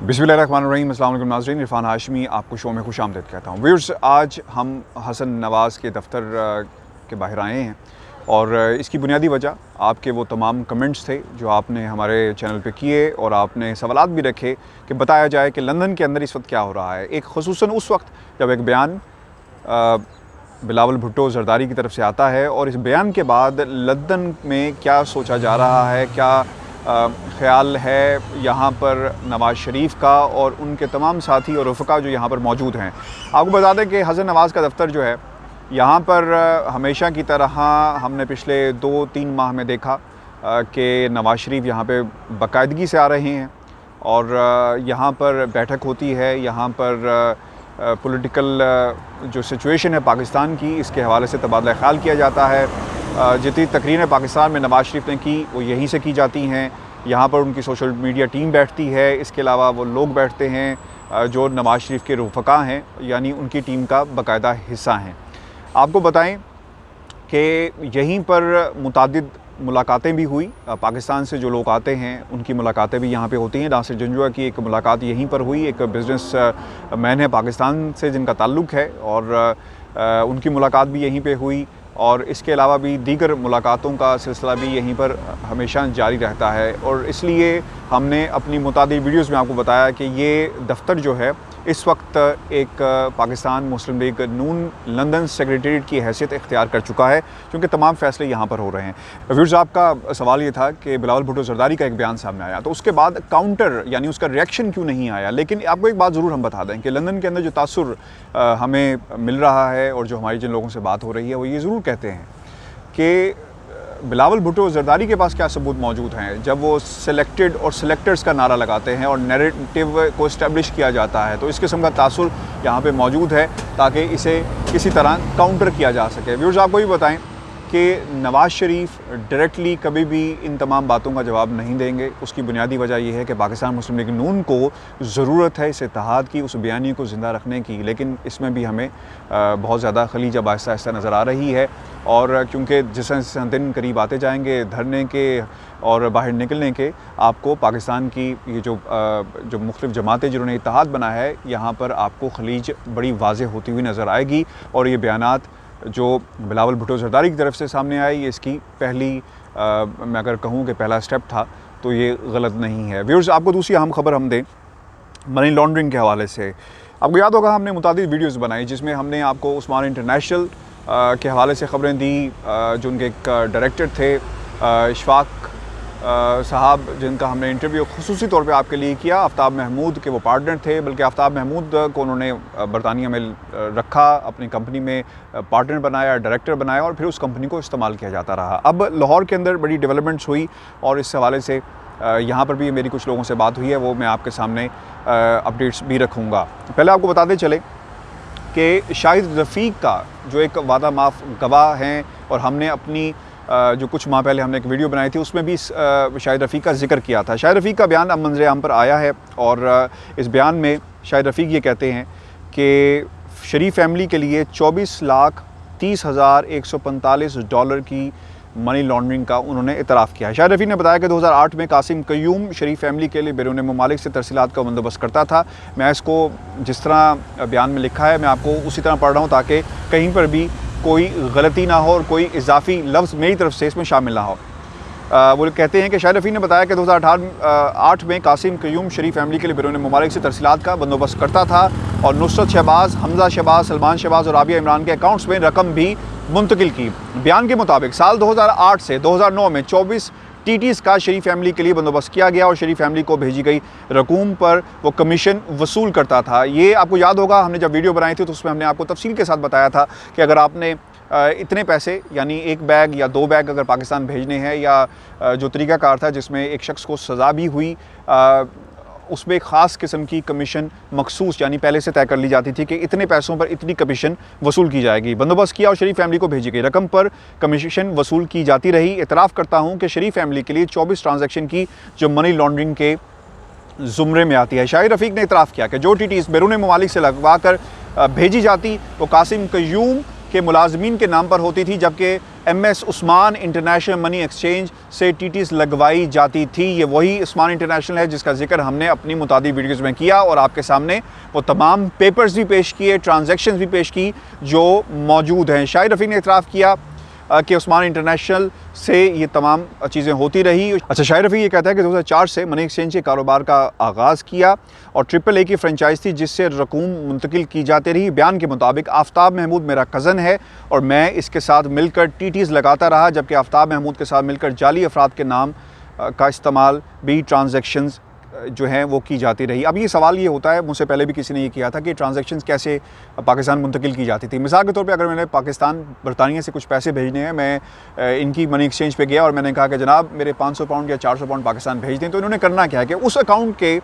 बिस्मिल्लाहिर्रहमानिर्रहीम। अस्सलाम वालेकुम नाज़रीन, इरफान हाशमी आपको शो में खुशामदीद कहता हूँ। व्यूअर्स, आज हम हसन नवाज़ के दफ़्तर के बाहर आए हैं और इसकी बुनियादी वजह आपके वो तमाम कमेंट्स थे जो आपने हमारे चैनल पे किए और आपने सवालात भी रखे कि बताया जाए कि लंदन के अंदर इस वक्त क्या हो रहा है। एक ख़ुसूसन उस वक्त जब एक बयान बिलावल भुट्टो ज़रदारी की तरफ से आता है और इस बयान के बाद लंदन में क्या सोचा जा रहा है, क्या ख़्याल है यहाँ पर नवाज़ शरीफ का और उनके तमाम साथी और रफ़क़ा जो यहाँ पर मौजूद हैं। आपको बता दें कि हसन नवाज़ का दफ़्तर जो है यहाँ पर हमेशा की तरह हमने पिछले 2-3 माह में देखा कि नवाज़ शरीफ यहाँ पे बाकायदगी से आ रहे हैं और यहाँ पर बैठक होती है, यहाँ पर पॉलिटिकल जो सिचुएशन है पाकिस्तान की, इसके हवाले से तबादला ख्याल किया जाता है। जितनी तकरीरें पाकिस्तान में नवाज़ शरीफ ने की वो यहीं से की जाती हैं। यहाँ पर उनकी सोशल मीडिया टीम बैठती है, इसके अलावा वो लोग बैठते हैं जो नवाज़ शरीफ के रफ़क़ा हैं, यानी उनकी टीम का बाकायदा हिस्सा हैं। आपको बताएं कि यहीं पर मुतादिद मुलाकातें भी हुई, पाकिस्तान से जो लोग आते हैं उनकी मुलाकातें भी यहाँ पे होती हैं। नासिर जंजुआ की एक मुलाकात यहीं पर हुई, एक बिज़नेस मैन है पाकिस्तान से जिनका ताल्लुक़ है और उनकी मुलाकात भी यहीं पे हुई और इसके अलावा भी दीगर मुलाकातों का सिलसिला भी यहीं पर हमेशा जारी रहता है। और इसलिए हमने अपनी मुतादिद वीडियोज़ में आपको बताया कि ये दफ़्तर जो है इस वक्त एक पाकिस्तान मुस्लिम लीग नून लंदन सेक्रेटेरिएट की हैसियत इख्तियार कर चुका है, क्योंकि तमाम फ़ैसले यहाँ पर हो रहे हैं। व्यूअर्स, आपका सवाल ये था कि बिलावल भुट्टो ज़रदारी का एक बयान सामने आया, तो उसके बाद काउंटर यानी उसका रिएक्शन क्यों नहीं आया। लेकिन आपको एक बात ज़रूर हम बता दें कि लंदन के अंदर जो तासुर हमें मिल रहा है और जो हमारी जिन लोगों से बात हो रही है वो ये ज़रूर कहते हैं कि बिलावल भुट्टो ज़रदारी के पास क्या सबूत मौजूद हैं। जब वो सिलेक्टेड और सिलेक्टर्स का नारा लगाते हैं और नैरेटिव को इस्टेब्लिश किया जाता है तो इस किस्म का तासुर यहाँ पे मौजूद है ताकि इसे किसी तरह काउंटर किया जा सके। व्यूअर्स, आपको भी बताएं कि नवाज़ शरीफ डायरेक्टली कभी भी इन तमाम बातों का जवाब नहीं देंगे। उसकी बुनियादी वजह यह है कि पाकिस्तान मुस्लिम लीग नून को ज़रूरत है इस इत्तेहाद की, उस बयानी को ज़िंदा रखने की, लेकिन इसमें भी हमें बहुत ज़्यादा खलीज अब आहिस्ता आहिस्ता नज़र आ रही है। और क्योंकि जिस दिन करीब आते जाएंगे धरने के और बाहर निकलने के, आपको पाकिस्तान की ये जो मुख्तलिफ़ जमातें जिन्होंने इत्तेहाद बना है, यहाँ पर आपको खलीज बड़ी वाज़ेह होती हुई नज़र आएगी। और ये बयानात जो बिलावल भुट्टो ज़रदारी की तरफ से सामने आई, इसकी पहली मैं अगर कहूँ कि पहला स्टेप था तो ये गलत नहीं है। व्यूअर्स, आपको दूसरी अहम खबर हम दें मनी लॉन्ड्रिंग के हवाले से। आपको याद होगा हमने मुतादिद वीडियोज़ बनाई जिसमें हमने आपको उस्मान इंटरनेशनल के हवाले से ख़बरें दी। जो उनके एक डायरेक्टर थे इशफाक साहब, जिनका हमने इंटरव्यू खुसूसी तौर पे आपके लिए किया। आफ्ताब महमूद के वो पार्टनर थे, बल्कि आफ्ताब महमूद को उन्होंने बरतानिया में रखा, अपनी कंपनी में पार्टनर बनाया, डायरेक्टर बनाया और फिर उस कंपनी को इस्तेमाल किया जाता रहा। अब लाहौर के अंदर बड़ी डेवलपमेंट्स हुई और इस हवाले से यहाँ पर भी मेरी कुछ लोगों से बात हुई है, वो मैं आपके सामने अपडेट्स भी रखूँगा। पहले आपको बताते चले कि शाहिद रफ़ीक का जो एक वादा माफ़ गवाह हैं और हमने अपनी जो कुछ माह पहले हमने एक वीडियो बनाई थी उसमें भी शाहिद रफ़ीक का जिक्र किया था। शाहिद रफ़ीक का बयान अब मंज़र आम पर आया है और इस बयान में शाहिद रफ़ीक ये कहते हैं कि शरीफ फैमिली के लिए 24,30,145 डॉलर की मनी लॉन्ड्रिंग का उन्होंने इतराफ़ किया है। शाहिद रफ़ीक ने बताया कि 2008 में कासिम कयूम शरीफ फैमिली के लिए बैरून ममालिक से तरसीलात का बंदोबस्त करता था। मैं इसको जिस तरह बयान में लिखा है मैं आपको उसी तरह पढ़ रहा हूँ ताकि कहीं पर भी कोई गलती ना हो और कोई इजाफी लफ्ज़ मेरी तरफ से इसमें शामिल ना हो। वो कहते हैं कि शाहिद रफ़ीक ने बताया कि 2008 में कासिम कयूम शरीफ फैमिली के लिए बैरून ममालिक से तरसीलात का बंदोबस्त करता था और नुसरत शहबाज, हमजा शहबाज, सलमान शहबाज और राबिया इमरान के अकाउंट्स में रकम भी मुंतकिल की। बयान के मुताबिक साल 2008 से 2009 में 24 टीटीज़ का शरीफ फैमिली के लिए बंदोबस्त किया गया और शरीफ फैमिली को भेजी गई रकूम पर वो कमीशन वसूल करता था। ये आपको याद होगा हमने जब वीडियो बनाई थी तो उसमें हमने आपको तफसील के साथ बताया था कि अगर आपने इतने पैसे यानी एक बैग या 2 बैग अगर पाकिस्तान भेजने हैं या जो तरीक़ाकार था जिसमें एक शख्स को सज़ा भी हुई, उसमें एक ख़ास किस्म की कमीशन मखसूस यानी पहले से तय कर ली जाती थी कि इतने पैसों पर इतनी कमीशन वसूल की जाएगी। बंदोबस्त किया और शरीफ फैमिली को भेजी गई रकम पर कमीशन वसूल की जाती रही। इतराफ़ करता हूँ कि शरीफ फैमिली के लिए 24 ट्रांजैक्शन की जो मनी लॉन्ड्रिंग के ज़ुमरे में आती है। शाहिद रफ़ीक ने इतराफ़ किया कि जो टीटीज़ बैरून ममालिक से लगवा कर भेजी जाती वो कासिम कयूम के मुलाजमीन के नाम पर होती थी, जबकि MS Usman international money exchange से TTs लगवाई जाती थी। ये वही उस्मान इंटरनेशनल है जिसका जिक्र हमने अपनी मुतादी वीडियोज़ में किया और आपके सामने वो तमाम पेपर्स भी पेश किए, ट्रांजैक्शंस भी पेश की जो मौजूद हैं। शाहिद रफ़ीक ने इतराफ़ किया कि उस्मान इंटरनेशनल से ये तमाम चीज़ें होती रही। अच्छा, शाहिद रफ़ीक ये कहता है कि 2004 से मनी एक्सचेंज के कारोबार का आगाज़ किया और AAA की फ्रेंचाइज थी जिससे रकूम मुंतकिल की जाती रही। बयान के मुताबिक आफ्ताब महमूद मेरा कज़न है और मैं इसके साथ मिलकर TTs लगाता रहा, जबकि आफ्ताब महमूद के साथ मिलकर जाली अफराद के नाम का इस्तेमाल भी ट्रांजैक्शंस जो हैं वो की जाती रही। अब ये सवाल ये होता है, मुझसे पहले भी किसी ने ये किया था कि ट्रांजैक्शंस कैसे पाकिस्तान मुंतकिल की जाती थी। मिसाल के तौर पे अगर मैंने पाकिस्तान बरतानिया से कुछ पैसे भेजने हैं, मैं इनकी मनी एक्सचेंज पे गया और मैंने कहा कि जनाब मेरे 500 पाउंड या 400 पाउंड पाकिस्तान भेज दें, तो इन्होंने करना क्या है कि उस अकाउंट के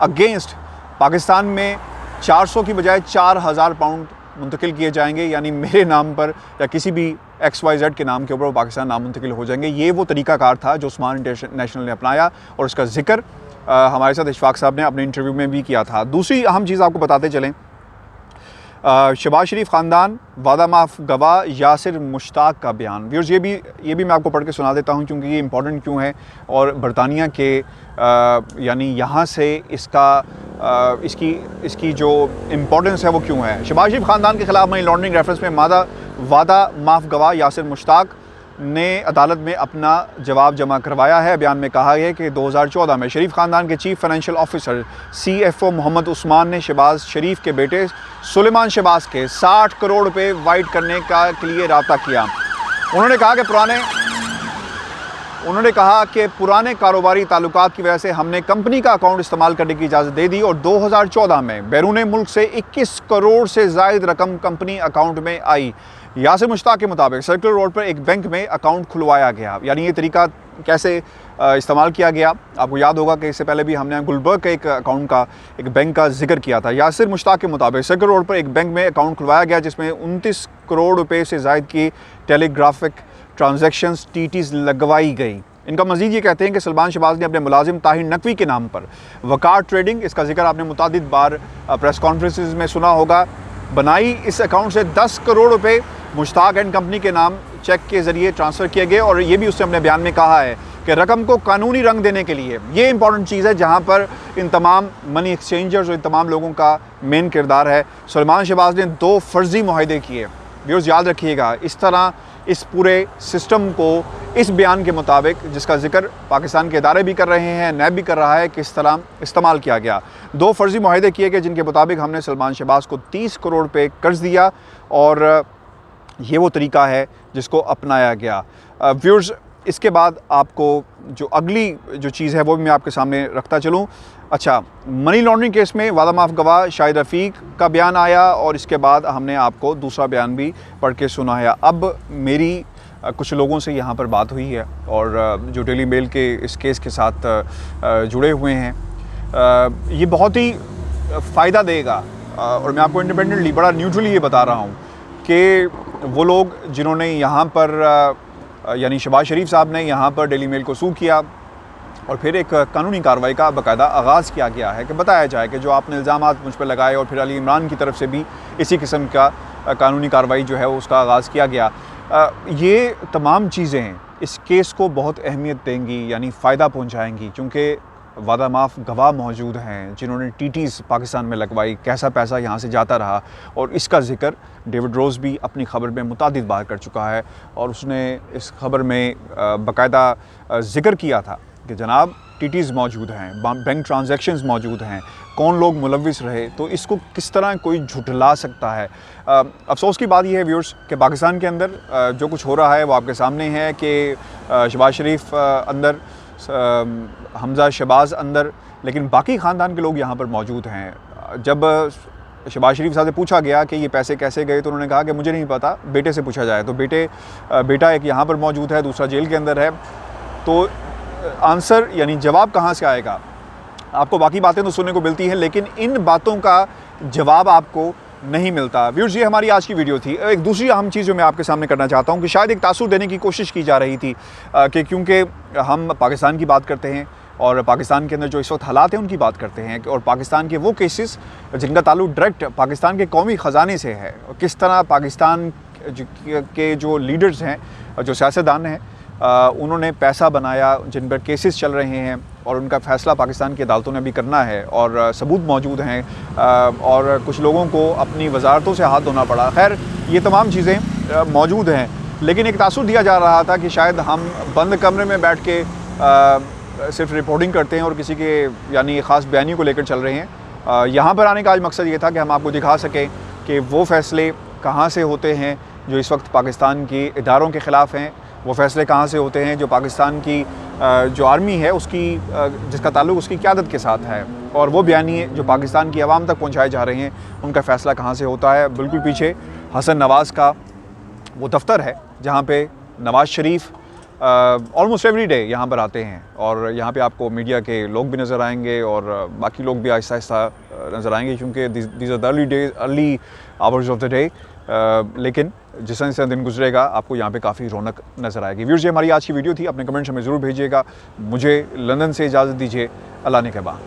अगेंस्ट पाकिस्तान में 400 की बजाय 4000 पाउंड मुंतकिल किए जाएंगे, यानी मेरे नाम पर या किसी भी XYZ के नाम के ऊपर वो पाकिस्तान नाम मुंतकिल हो जाएंगे। ये वो तरीक़ाकार था जो उस्मान इंटरनेशनल ने अपनाया और उसका जिक्र हमारे साथ इशफाक साहब ने अपने इंटरव्यू में भी किया था। दूसरी अहम चीज़ आपको बताते चलें, शहबाज शरीफ ख़ानदान, वादा माफ़ गवाह यासिर मुश्ताक का बयान। व्यूअर्स ये भी मैं आपको पढ़ के सुना देता हूँ क्योंकि ये इंपॉर्टेंट क्यों है और बरतानिया के यानी यहाँ से इसकी जो इम्पोर्टेंस है वो क्यों है। शहबाज शरीफ ख़ानदान के ख़िलाफ़ मनी लॉन्ड्रिंग रेफरेंस में वादा माफ़ गवाह यासिर मुश्ताक ने अदालत में अपना जवाब जमा करवाया है। बयान में कहा है कि 2014 में शरीफ ख़ानदान के chief financial officer CFO Mohammad Usman ने शहबाज शरीफ के बेटे सुलेमान शहबाज के 60 करोड़ रुपए वाइट करने के लिए रब्ता किया। उन्होंने कहा कि पुराने कारोबारी ताल्लुकात की वजह से हमने कंपनी का अकाउंट इस्तेमाल करने की इजाज़त दे दी और 2014 में बैरून मुल्क से 21 करोड़ से ज़ायद रकम कंपनी अकाउंट में आई। यासिर मुश्ताक के मुताबिक सर्कुलर रोड पर एक बैंक में अकाउंट खुलवाया गया। यानी ये तरीका कैसे इस्तेमाल किया गया, आपको याद होगा कि इससे पहले भी हमने गुलबर्ग के एक बैंक का जिक्र किया था। यासिर मुश्ताक के मुताबिक सर्कुलर रोड पर एक बैंक में अकाउंट खुलवाया गया जिसमें 29 करोड़ रुपए से ज़ायद की टेलीग्राफिक ट्रांजैक्शंस TTs लगवाई गई। इनका मजीद ये कहते हैं कि सुलेमान शहबाज ने अपने मुलाजिम ताहिर नकवी के नाम पर वकार ट्रेडिंग, इसका जिक्र आपने मुतादिद बार प्रेस कॉन्फ्रेंसेस में सुना होगा, बनाई। इस अकाउंट से 10 करोड़ रुपए मुश्ताक एंड कंपनी के नाम चेक के ज़रिए ट्रांसफ़र किए गए और ये भी उसने अपने बयान में कहा है कि रकम को कानूनी रंग देने के लिए, ये इंपॉर्टेंट चीज़ है जहाँ पर इन तमाम मनी एक्सचेंजर्स और इन तमाम लोगों का मेन किरदार है। सुलेमान शहबाज ने 2 फर्जी मुआहदे किए। व्यूअर्स याद रखिएगा, इस तरह इस पूरे सिस्टम को इस बयान के मुताबिक, जिसका जिक्र पाकिस्तान के इदारे भी कर रहे हैं, नैब भी कर रहा है, किस तरह इस्तेमाल किया गया। 2 फर्जी मुआहदे किए गए जिनके मुताबिक हमने सुलेमान शहबाज को 30 करोड़ रुपये कर्ज दिया और ये वो तरीका है जिसको अपनाया गया। व्यूअर्स इसके बाद आपको जो अगली जो चीज़ है वो भी मैं आपके सामने रखता चलूँ। अच्छा, मनी लॉन्ड्रिंग केस में वादा माफ़ गवाह शाहिद रफ़ीक का बयान आया और इसके बाद हमने आपको दूसरा बयान भी पढ़ के सुनाया। अब मेरी कुछ लोगों से यहाँ पर बात हुई है और जो डेली मेल के इस केस के साथ जुड़े हुए हैं, ये बहुत ही फ़ायदा देगा और मैं आपको इंडिपेंडेंटली बड़ा न्यूट्रली ये बता रहा हूँ कि वो लोग जिन्होंने यहाँ पर यानी शहबाज शरीफ साहब ने यहाँ पर डेली मेल को सू किया और फिर एक कानूनी कार्रवाई का बाकायदा आगाज़ किया गया है कि बताया जाए कि जो आपने इल्ज़ामात मुझ पर लगाए और फिर अली इमरान की तरफ से भी इसी किस्म का कानूनी कार्रवाई जो है उसका आगाज़ किया गया। ये तमाम चीज़ें इस केस को बहुत अहमियत देंगी, यानी फ़ायदा पहुँचाएँगी, क्योंकि वादा माफ़ गवाह मौजूद हैं जिन्होंने TTs पाकिस्तान में लगवाई, कैसा पैसा यहाँ से जाता रहा और इसका जिक्र डेविड रोज़ भी अपनी ख़बर में मुतादिद बार कर चुका है और उसने इस ख़बर में बाकायदा जिक्र किया था कि जनाब TTs मौजूद हैं, बैंक ट्रांजैक्शंस मौजूद हैं, कौन लोग मुलविस रहे, तो इसको किस तरह कोई झुठला सकता है। अफसोस की बात यह है व्यूअर्स कि पाकिस्तान के अंदर जो कुछ हो रहा है वो आपके सामने है कि शहबाज शरीफ अंदर, हमज़ा शहबाज अंदर, लेकिन बाकी ख़ानदान के लोग यहाँ पर मौजूद हैं। जब शहबाज शरीफ साहब से पूछा गया कि ये पैसे कैसे गए तो उन्होंने कहा कि मुझे नहीं पता, बेटे से पूछा जाए। तो बेटा एक यहाँ पर मौजूद है, दूसरा जेल के अंदर है। तो आंसर यानी जवाब कहाँ से आएगा? आपको बाकी बातें तो सुनने को मिलती हैं लेकिन इन बातों का जवाब आपको नहीं मिलता। व्यूअर्स ये हमारी आज की वीडियो थी। एक दूसरी अहम चीज़ जो मैं आपके सामने करना चाहता हूँ कि शायद एक तासुर देने की कोशिश की जा रही थी कि क्योंकि हम पाकिस्तान की बात करते हैं और पाकिस्तान के अंदर जो इस वक्त हालात हैं उनकी बात करते हैं और पाकिस्तान के वो केसेस जिनका ताल्लुक डायरेक्ट पाकिस्तान के कौमी ख़जाने से है और किस तरह पाकिस्तान के जो लीडर्स हैं, जो सियासतदान हैं, उन्होंने पैसा बनाया, जिन पर केसेस चल रहे हैं और उनका फ़ैसला पाकिस्तान की अदालतों ने भी करना है और सबूत मौजूद हैं और कुछ लोगों को अपनी वजारतों से हाथ धोना पड़ा। खैर, ये तमाम चीज़ें मौजूद हैं, लेकिन एक तासुर दिया जा रहा था कि शायद हम बंद कमरे में बैठ के सिर्फ रिपोर्टिंग करते हैं और किसी के यानी ख़ास बयानी को लेकर चल रहे हैं। यहाँ पर आने का आज मकसद ये था कि हम आपको दिखा सकें कि वो फ़ैसले कहाँ से होते हैं जो इस वक्त पाकिस्तान के इदारों के ख़िलाफ़ हैं, वो फ़ैसले कहाँ से होते हैं जो पाकिस्तान की जो आर्मी है उसकी जिसका ताल्लुक़ उसकी क़यादत के साथ है, और वो बयानी जो पाकिस्तान की आवाम तक पहुँचाए जा रहे हैं उनका फ़ैसला कहाँ से होता है। बिल्कुल पीछे हसन नवाज़ का वो दफ्तर है जहाँ पे Nawaz Sharif almost every day यहाँ पर आते हैं, और यहाँ पे आपको मीडिया के लोग भी नज़र आएंगे और बाकी लोग भी आहिस्ता आहिस्ता नज़र आएंगे, क्योंकि these are the early hours of the day. लेकिन जिस तरह से दिन गुजरेगा आपको यहाँ पे काफ़ी रौनक नज़र आएगी। व्यूअर्स, ये हमारी आज की वीडियो थी। अपने कमेंट्स हमें ज़रूर भेजिएगा। मुझे लंदन से इजाज़त दीजिए। अल्लाह ने कहबा।